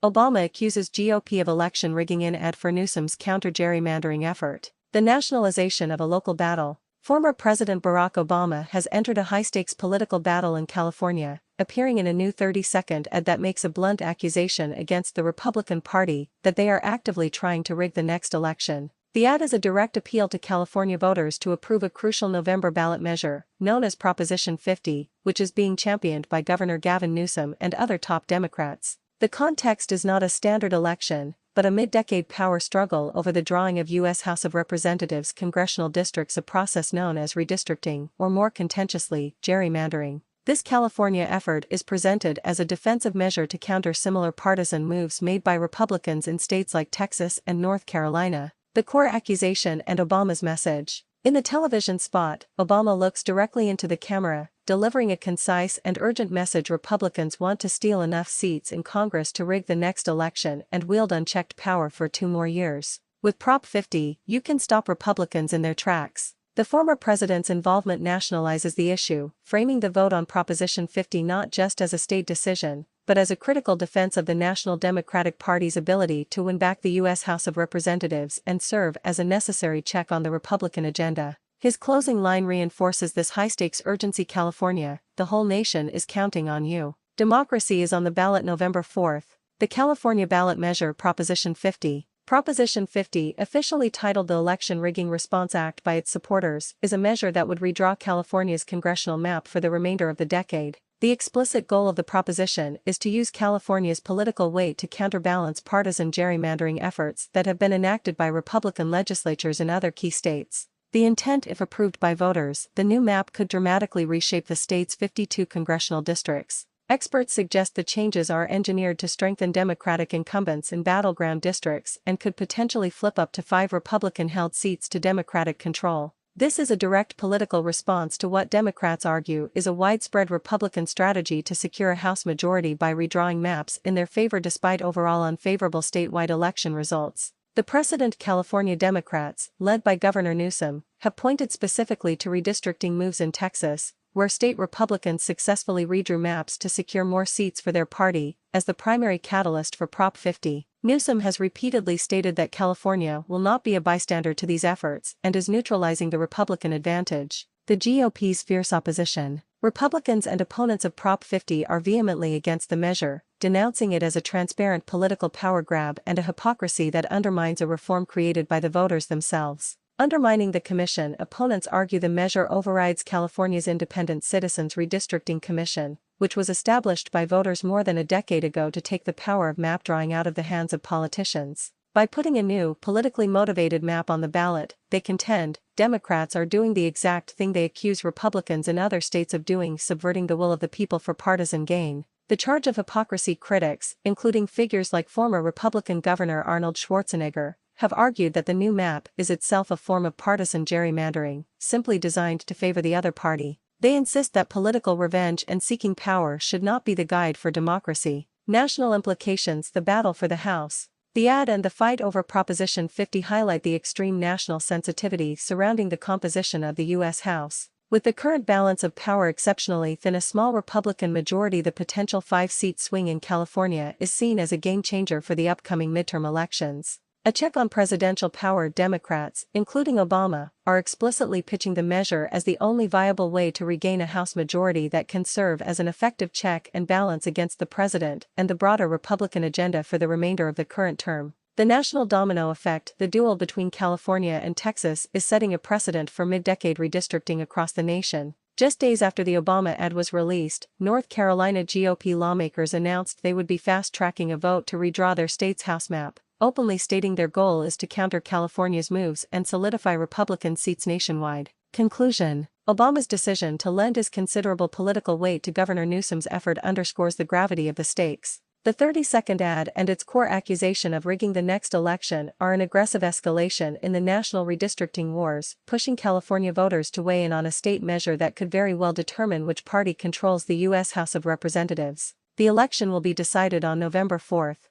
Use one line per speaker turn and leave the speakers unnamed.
Obama accuses GOP of election rigging in ad for Newsom's counter-gerrymandering effort. The nationalization of a local battle. Former President Barack Obama has entered a high-stakes political battle in California, appearing in a new 30-second ad that makes a blunt accusation against the Republican Party that they are actively trying to rig the next election. The ad is a direct appeal to California voters to approve a crucial November ballot measure, known as Proposition 50, which is being championed by Governor Gavin Newsom and other top Democrats. The context is not a standard election, but a mid-decade power struggle over the drawing of U.S. House of Representatives congressional districts, a process known as redistricting, or more contentiously, gerrymandering. This California effort is presented as a defensive measure to counter similar partisan moves made by Republicans in states like Texas and North Carolina. The core accusation and Obama's message. In the television spot, Obama looks directly into the camera, delivering a concise and urgent message: Republicans want to steal enough seats in Congress to rig the next election and wield unchecked power for 2 more years. With Prop 50, you can stop Republicans in their tracks. The former president's involvement nationalizes the issue, framing the vote on Proposition 50 not just as a state decision, but as a critical defense of the National Democratic Party's ability to win back the U.S. House of Representatives and serve as a necessary check on the Republican agenda. His closing line reinforces this high-stakes urgency: California, the whole nation is counting on you. Democracy is on the ballot November 4th. The California ballot measure Proposition 50. Proposition 50, officially titled the Election Rigging Response Act by its supporters, is a measure that would redraw California's congressional map for the remainder of the decade. The explicit goal of the proposition is to use California's political weight to counterbalance partisan gerrymandering efforts that have been enacted by Republican legislatures in other key states. The intent: if approved by voters, the new map could dramatically reshape the state's 52 congressional districts. Experts suggest the changes are engineered to strengthen Democratic incumbents in battleground districts and could potentially flip up to 5 Republican-held seats to Democratic control. This is a direct political response to what Democrats argue is a widespread Republican strategy to secure a House majority by redrawing maps in their favor despite overall unfavorable statewide election results. The precedent: California Democrats, led by Governor Newsom, have pointed specifically to redistricting moves in Texas, where state Republicans successfully redrew maps to secure more seats for their party, as the primary catalyst for Prop 50. Newsom has repeatedly stated that California will not be a bystander to these efforts and is neutralizing the Republican advantage. The GOP's fierce opposition. Republicans and opponents of Prop 50 are vehemently against the measure, denouncing it as a transparent political power grab and a hypocrisy that undermines a reform created by the voters themselves. Undermining the commission, opponents argue the measure overrides California's Independent Citizens Redistricting Commission, which was established by voters more than a decade ago to take the power of map drawing out of the hands of politicians. By putting a new, politically motivated map on the ballot, they contend, Democrats are doing the exact thing they accuse Republicans in other states of doing: subverting the will of the people for partisan gain. The charge of hypocrisy. Critics, including figures like former Republican Governor Arnold Schwarzenegger, have argued that the new map is itself a form of partisan gerrymandering, simply designed to favor the other party. They insist that political revenge and seeking power should not be the guide for democracy. National implications: the battle for the House. The ad and the fight over Proposition 50 highlight the extreme national sensitivity surrounding the composition of the U.S. House. With the current balance of power exceptionally thin, a small Republican majority, the potential 5-seat swing in California is seen as a game-changer for the upcoming midterm elections. A check on presidential power. Democrats, including Obama, are explicitly pitching the measure as the only viable way to regain a House majority that can serve as an effective check and balance against the president and the broader Republican agenda for the remainder of the current term. The national domino effect. The duel between California and Texas is setting a precedent for mid-decade redistricting across the nation. Just days after the Obama ad was released, North Carolina GOP lawmakers announced they would be fast-tracking a vote to redraw their state's House map, openly stating their goal is to counter California's moves and solidify Republican seats nationwide. Conclusion: Obama's decision to lend his considerable political weight to Governor Newsom's effort underscores the gravity of the stakes. The 30-second ad and its core accusation of rigging the next election are an aggressive escalation in the national redistricting wars, pushing California voters to weigh in on a state measure that could very well determine which party controls the U.S. House of Representatives. The election will be decided on November 4th.